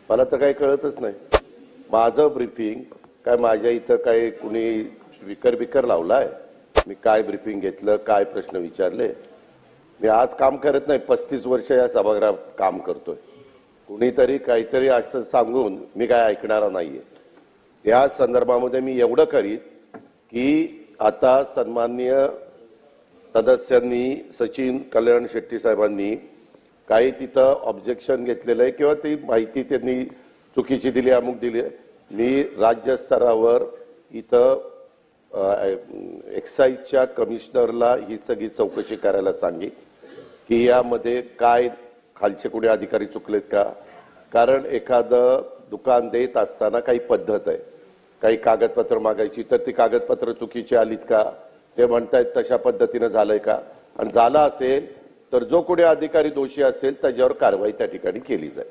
मला तर काही कळतच नाही। माझं ब्रीफिंग काय माझ्या इथं काय कुणी विकर लावलाय? मी काय ब्रीफिंग घेतलं, काय प्रश्न विचारले? मी आज काम करत नाही, 35 वर्ष या सभागृहात काम करतोय। कुणीतरी काहीतरी असं सांगून मी काय ऐकणार नाहीये। या संदर्भामध्ये मी एवढं करीत की आता सन्माननीय सदस्यांनी सचिन कल्याण शेट्टी साहेबांनी काही तिथं ऑब्जेक्शन घेतलेलं आहे किंवा ती माहिती त्यांनी चुकीची दिली, अमुक दिली। मी राज्य स्तरावर इथं एक्साईजच्या कमिशनरला ही सगळी चौकशी करायला सांगी की यामध्ये काय खालचे कुठे अधिकारी चुकलेत का? कारण एखादं दुकान देत असताना काही पद्धत आहे, काही कागदपत्र मागायची, तर ती कागदपत्र चुकीची आलीत का? ते म्हणतायत तशा पद्धतीनं झालंय का? आणि झालं असेल तर जो कोणी अधिकारी दोषी असेल त्याच्यावर कारवाई त्या ठिकाणी केली जाईल।